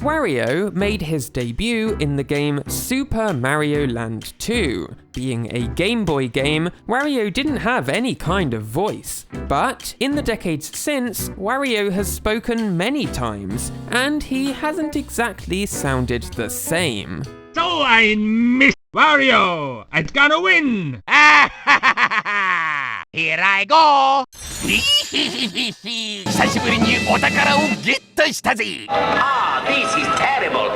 Wario made his debut in the game Super Mario Land 2. Being a Game Boy game, Wario didn't have any kind of voice. But in the decades since, Wario has spoken many times, and he hasn't exactly sounded the same. So I missed Wario! I'm gonna win! Here I go! 久しぶりにお宝をゲットしたぜ! Ah, this is terrible.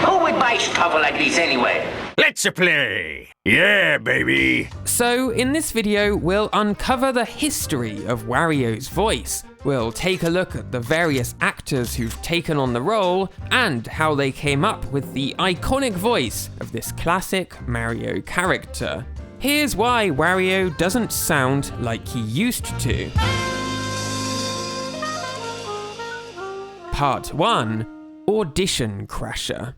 Who would buy stuff like this anyway? Let's play! Yeah, baby! So, in this video, we'll uncover the history of Wario's voice. We'll take a look at the various actors who've taken on the role, and how they came up with the iconic voice of this classic Mario character. Here's why Wario doesn't sound like he used to. Part 1. Audition Crasher.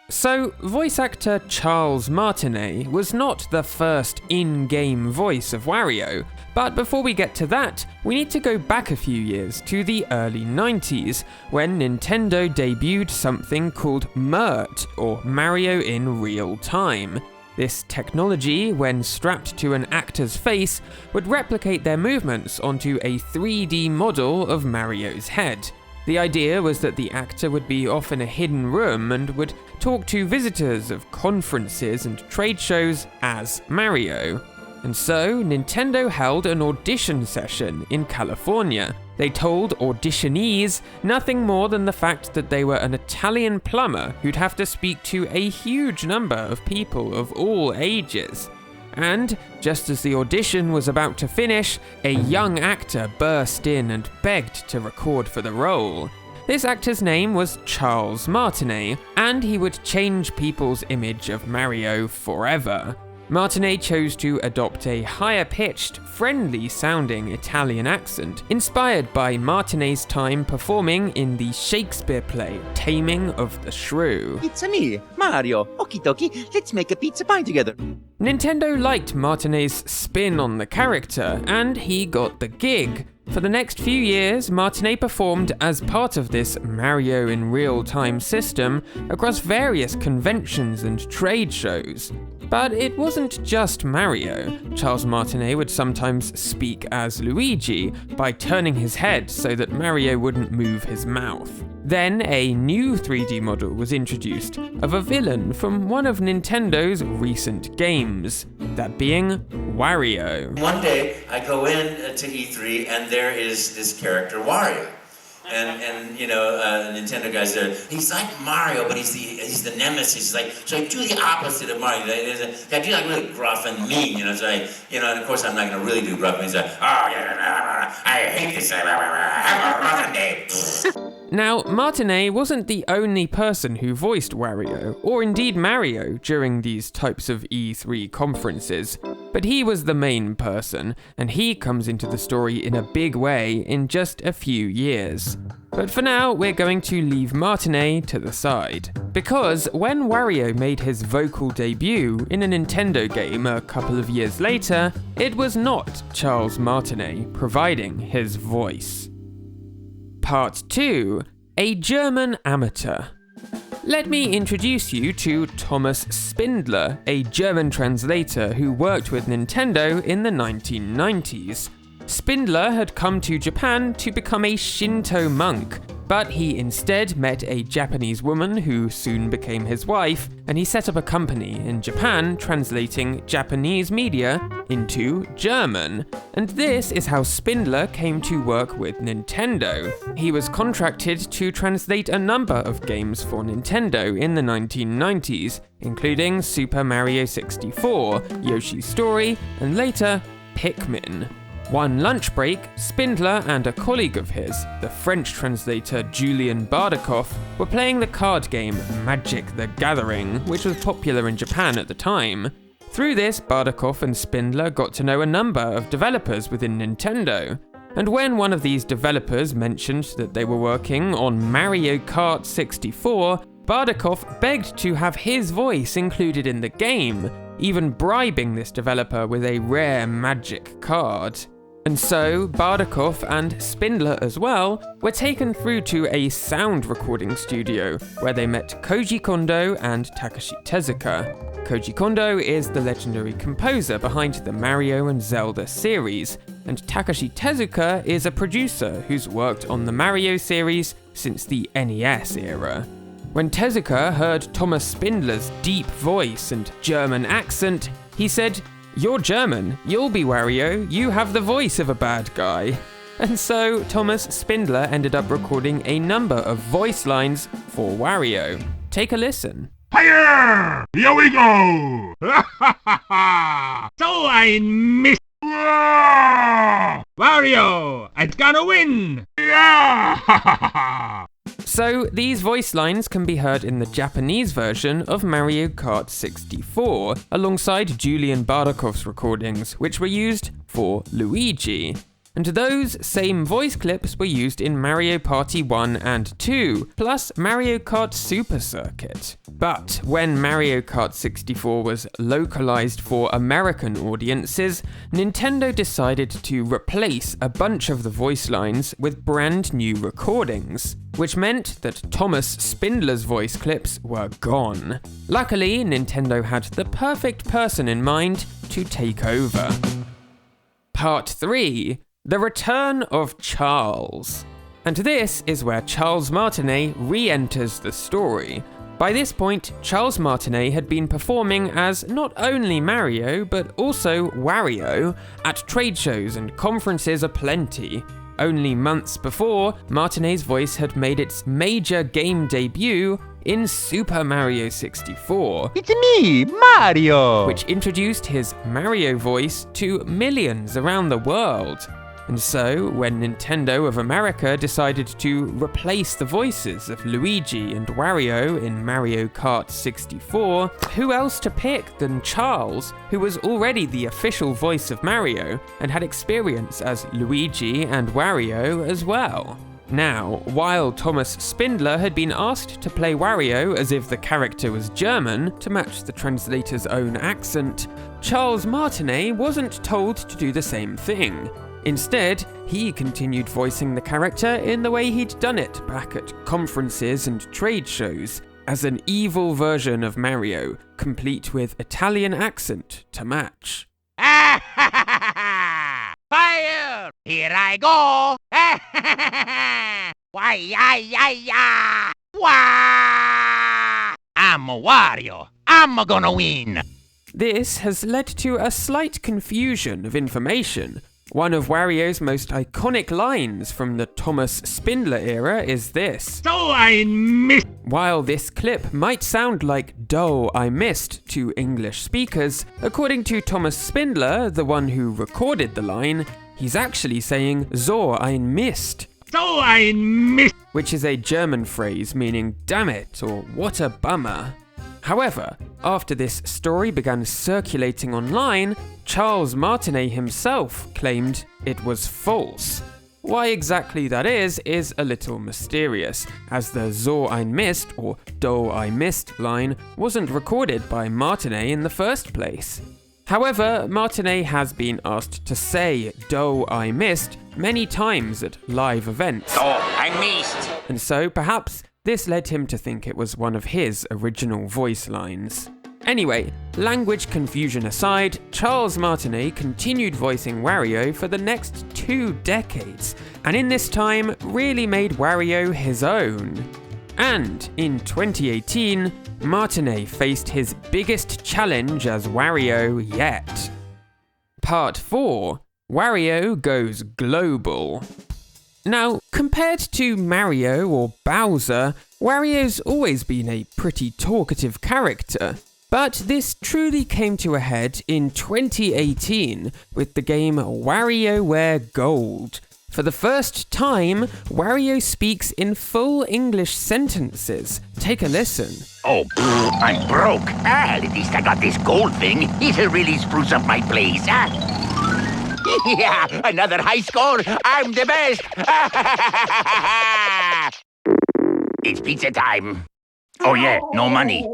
So, voice actor Charles Martinet was not the first in-game voice of Wario, but before we get to that, we need to go back a few years to the early 90s, when Nintendo debuted something called MIRT, or Mario in Real Time. This technology, when strapped to an actor's face, would replicate their movements onto a 3D model of Mario's head. The idea was that the actor would be off in a hidden room and would talk to visitors of conferences and trade shows as Mario. And so, Nintendo held an audition session in California. They told auditionees nothing more than the fact that they were an Italian plumber who'd have to speak to a huge number of people of all ages. And, just as the audition was about to finish, a young actor burst in and begged to record for the role. This actor's name was Charles Martinet, and he would change people's image of Mario forever. Martinet chose to adopt a higher-pitched, friendly-sounding Italian accent, inspired by Martinet's time performing in the Shakespeare play Taming of the Shrew. It's me, Mario. Okie dokie, let's make a pizza pie together. Nintendo liked Martinet's spin on the character, and he got the gig. For the next few years, Martinet performed as part of this Mario in Real Time system across various conventions and trade shows. But it wasn't just Mario. Charles Martinet would sometimes speak as Luigi by turning his head so that Mario wouldn't move his mouth. Then a new 3D model was introduced of a villain from one of Nintendo's recent games, that being Wario. One day I go in to E3 and there is this character Wario. And you know, the Nintendo guys there, he's like Mario, but he's the nemesis. So I do the opposite of Mario. I do like really gruff and mean, and of course I'm not gonna really do gruff. He's like, oh yeah, I hate this. Have a rotten day. Now, Martinet wasn't the only person who voiced Wario, or indeed Mario, during these types of E3 conferences, but he was the main person, and he comes into the story in a big way in just a few years. But for now, we're going to leave Martinet to the side, because when Wario made his vocal debut in a Nintendo game a couple of years later, it was not Charles Martinet providing his voice. Part 2. A German Amateur. Let me introduce you to Thomas Spindler, a German translator who worked with Nintendo in the 1990s. Spindler had come to Japan to become a Shinto monk, but he instead met a Japanese woman who soon became his wife, and he set up a company in Japan translating Japanese media into German. And this is how Spindler came to work with Nintendo. He was contracted to translate a number of games for Nintendo in the 1990s, including Super Mario 64, Yoshi's Story, and later, Pikmin. One lunch break, Spindler and a colleague of his, the French translator Julien Bardakoff, were playing the card game Magic the Gathering, which was popular in Japan at the time. Through this, Bardakoff and Spindler got to know a number of developers within Nintendo. And when one of these developers mentioned that they were working on Mario Kart 64, Bardakoff begged to have his voice included in the game, even bribing this developer with a rare magic card. And so, Bardakoff and Spindler as well were taken through to a sound recording studio, where they met Koji Kondo and Takashi Tezuka. Koji Kondo is the legendary composer behind the Mario and Zelda series, and Takashi Tezuka is a producer who's worked on the Mario series since the NES era. When Tezuka heard Thomas Spindler's deep voice and German accent, he said, "You're German, you'll be Wario, you have the voice of a bad guy." And so Thomas Spindler ended up recording a number of voice lines for Wario. Take a listen. Fire! Here we go! So I missed. Wario, I'm gonna win! Yeah! So these voice lines can be heard in the Japanese version of Mario Kart 64, alongside Julien Bardakoff's recordings, which were used for Luigi. And those same voice clips were used in Mario Party 1 and 2, plus Mario Kart Super Circuit. But when Mario Kart 64 was localized for American audiences, Nintendo decided to replace a bunch of the voice lines with brand new recordings, which meant that Thomas Spindler's voice clips were gone. Luckily, Nintendo had the perfect person in mind to take over. Part 3. The Return of Charles. And this is where Charles Martinet re-enters the story. By this point, Charles Martinet had been performing as not only Mario, but also Wario at trade shows and conferences aplenty. Only months before, Martinet's voice had made its major game debut in Super Mario 64. It's me, Mario! Which introduced his Mario voice to millions around the world. And so, when Nintendo of America decided to replace the voices of Luigi and Wario in Mario Kart 64, who else to pick than Charles, who was already the official voice of Mario and had experience as Luigi and Wario as well. Now, while Thomas Spindler had been asked to play Wario as if the character was German to match the translator's own accent, Charles Martinet wasn't told to do the same thing. Instead, he continued voicing the character in the way he'd done it back at conferences and trade shows, as an evil version of Mario, complete with Italian accent to match. Fire! Here I go! Why, Wah! I'm Wario. I'm gonna win. This has led to a slight confusion of information. One of Wario's most iconic lines from the Thomas Spindler era is this. So I missed. While this clip might sound like "Doe, I missed" to English speakers, according to Thomas Spindler, the one who recorded the line, he's actually saying "So ein Mist," So I missed. which is a German phrase meaning "damn it" or "what a bummer." However, after this story began circulating online, Charles Martinet himself claimed it was false. Why exactly that is a little mysterious, as the "So ein Mist" or "Do I missed" line wasn't recorded by Martinet in the first place. However, Martinet has been asked to say "Do I missed" many times at live events. Oh, I missed. And so, perhaps, this led him to think it was one of his original voice lines. Anyway, language confusion aside, Charles Martinet continued voicing Wario for the next 2 decades, and in this time really made Wario his own. And in 2018, Martinet faced his biggest challenge as Wario yet. Part 4. Wario goes global. Now, compared to Mario or Bowser, Wario's always been a pretty talkative character. But this truly came to a head in 2018 with the game WarioWare Gold. For the first time, Wario speaks in full English sentences. Take a listen. Oh, I'm broke. At least I got this gold thing. It'll really spruce up my place. Yeah, another high score. I'm the best. It's pizza time. Oh yeah, no money.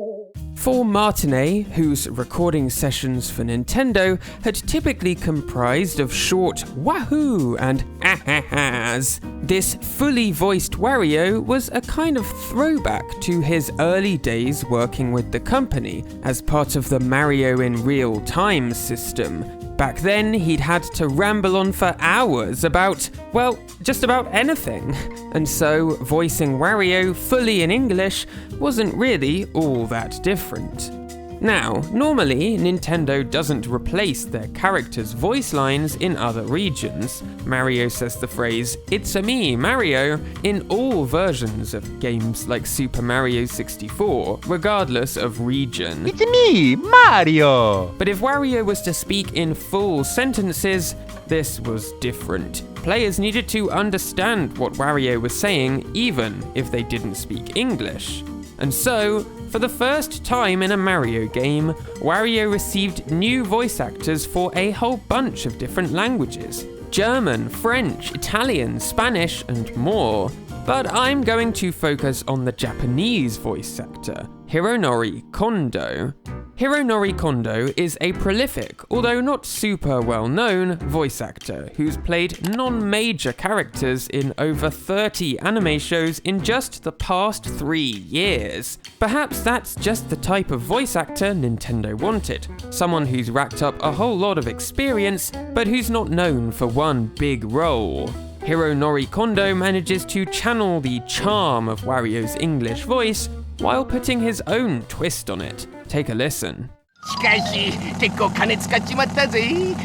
For Martinet, whose recording sessions for Nintendo had typically comprised of short wahoo and ahahas, this fully voiced Wario was a kind of throwback to his early days working with the company as part of the Mario in Real Time system. Back then, he'd had to ramble on for hours about, well, just about anything. And so, voicing Wario fully in English wasn't really all that different. Now, normally, Nintendo doesn't replace their characters' voice lines in other regions. Mario says the phrase, "It's a me, Mario," in all versions of games like Super Mario 64, regardless of region. It's me, Mario! But if Wario was to speak in full sentences, this was different. Players needed to understand what Wario was saying, even if they didn't speak English. And so, for the first time in a Mario game, Wario received new voice actors for a whole bunch of different languages: German, French, Italian, Spanish, and more. But I'm going to focus on the Japanese voice actor, Hironori Kondo. Hironori Kondo is a prolific, although not super well-known, voice actor who's played non-major characters in over 30 anime shows in just the past 3 years. Perhaps that's just the type of voice actor Nintendo wanted, someone who's racked up a whole lot of experience, but who's not known for one big role. Hironori Kondo manages to channel the charm of Wario's English voice while putting his own twist on it. Take a listen. しかし、結構金使っちまったぜ。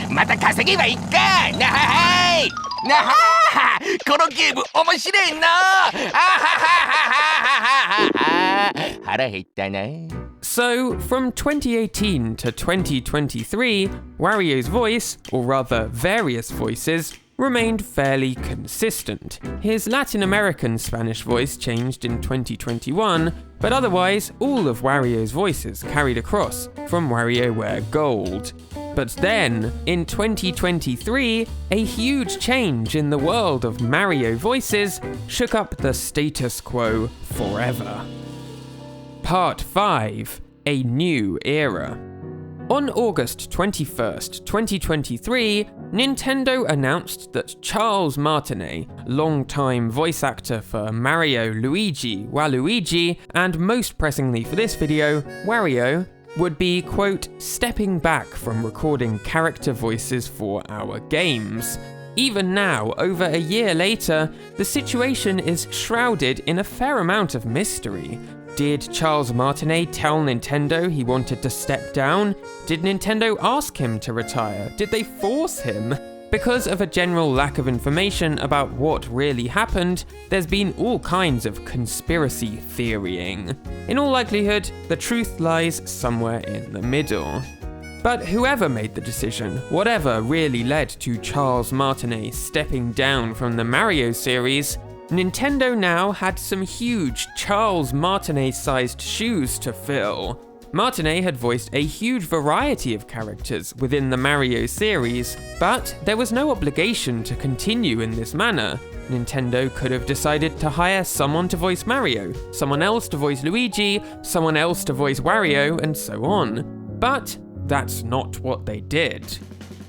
また稼げばいいか。なはーい。なはー。このゲーム面白いな。あはははははは。腹減ったな。So, from 2018 to 2023, Wario's voice, or rather various voices, remained fairly consistent. His Latin American Spanish voice changed in 2021, but otherwise all of Wario's voices carried across from WarioWare Gold. But then, in 2023, a huge change in the world of Mario voices shook up the status quo forever. Part 5: A New Era. On August 21st, 2023, Nintendo announced that Charles Martinet, longtime voice actor for Mario, Luigi, Waluigi, and most pressingly for this video, Wario, would be, quote, stepping back from recording character voices for our games. Even now, over a year later, the situation is shrouded in a fair amount of mystery. Did Charles Martinet tell Nintendo he wanted to step down? Did Nintendo ask him to retire? Did they force him? Because of a general lack of information about what really happened, there's been all kinds of conspiracy theorying. In all likelihood, the truth lies somewhere in the middle. But whoever made the decision, whatever really led to Charles Martinet stepping down from the Mario series, Nintendo now had some huge Charles Martinet-sized shoes to fill. Martinet had voiced a huge variety of characters within the Mario series, but there was no obligation to continue in this manner. Nintendo could have decided to hire someone to voice Mario, someone else to voice Luigi, someone else to voice Wario, and so on. But that's not what they did.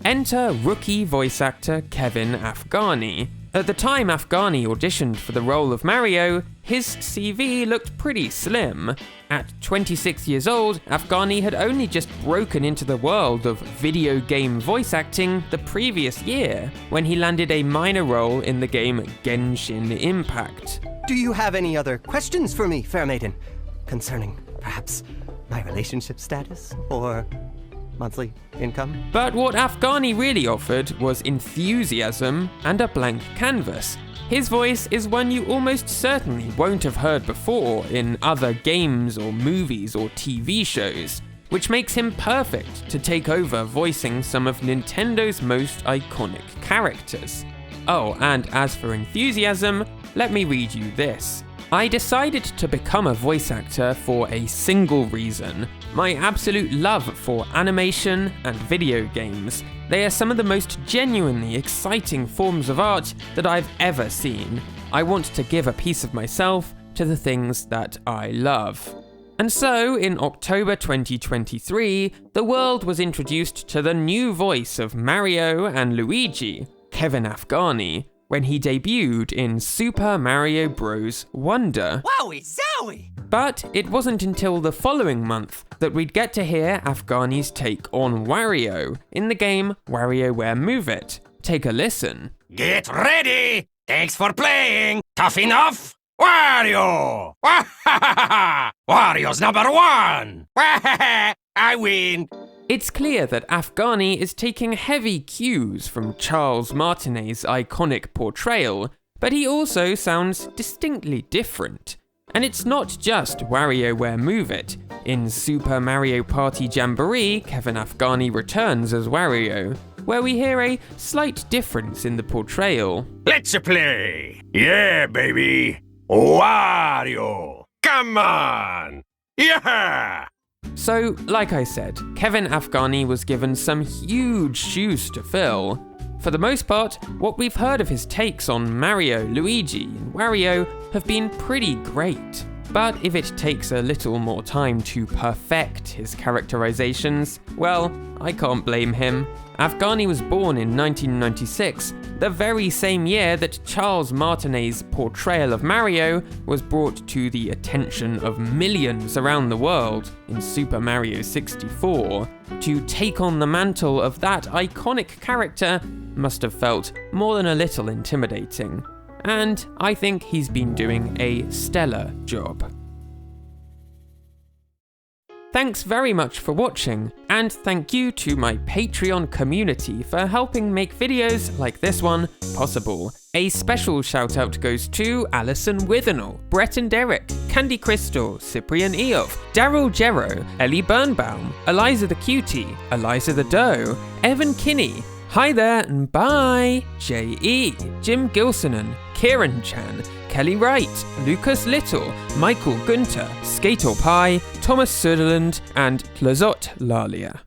Enter rookie voice actor Kevin Afghani. At the time Afghani auditioned for the role of Mario, his CV looked pretty slim. At 26 years old, Afghani had only just broken into the world of video game voice acting the previous year, when he landed a minor role in the game Genshin Impact. Do you have any other questions for me, fair maiden? Concerning, perhaps, my relationship status, or monthly income? But what Afghani really offered was enthusiasm and a blank canvas. His voice is one you almost certainly won't have heard before in other games or movies or TV shows, which makes him perfect to take over voicing some of Nintendo's most iconic characters. Oh, and as for enthusiasm, let me read you this. I decided to become a voice actor for a single reason: my absolute love for animation and video games. They are some of the most genuinely exciting forms of art that I've ever seen. I want to give a piece of myself to the things that I love. And so, in October 2023, the world was introduced to the new voice of Mario and Luigi, Kevin Afghani, when he debuted in Super Mario Bros. Wonder. Wowie zowie! But it wasn't until the following month that we'd get to hear Afghani's take on Wario in the game WarioWare Move It. Take a listen. Get ready! Thanks for playing! Tough enough? Wario! Wario's number one! I win! It's clear that Afghani is taking heavy cues from Charles Martinet's iconic portrayal, but he also sounds distinctly different. And it's not just WarioWare Move It. In Super Mario Party Jamboree, Kevin Afghani returns as Wario, where we hear a slight difference in the portrayal. Let's play! Yeah, baby! Wario! Come on! Yeah! So, like I said, Kevin Afghani was given some huge shoes to fill. For the most part, what we've heard of his takes on Mario, Luigi, and Wario have been pretty great. But if it takes a little more time to perfect his characterizations, well, I can't blame him. Afghani was born in 1996, the very same year that Charles Martinet's portrayal of Mario was brought to the attention of millions around the world in Super Mario 64. To take on the mantle of that iconic character must have felt more than a little intimidating. And I think he's been doing a stellar job. Thanks very much for watching, and thank you to my Patreon community for helping make videos like this one possible. A special shout out goes to Alison Withenall, Brett and Derek, Candy Crystal, Cyprian Eoff, Daryl Gero, Ellie Birnbaum, Eliza the Cutie, Eliza the Doe, Evan Kinney, Hi there and bye, J.E., Jim Gilsonan, Kieran Chan, Kelly Wright, Lucas Little, Michael Gunter, Skator Pie, Thomas Sutherland, and Tlazot Lalia.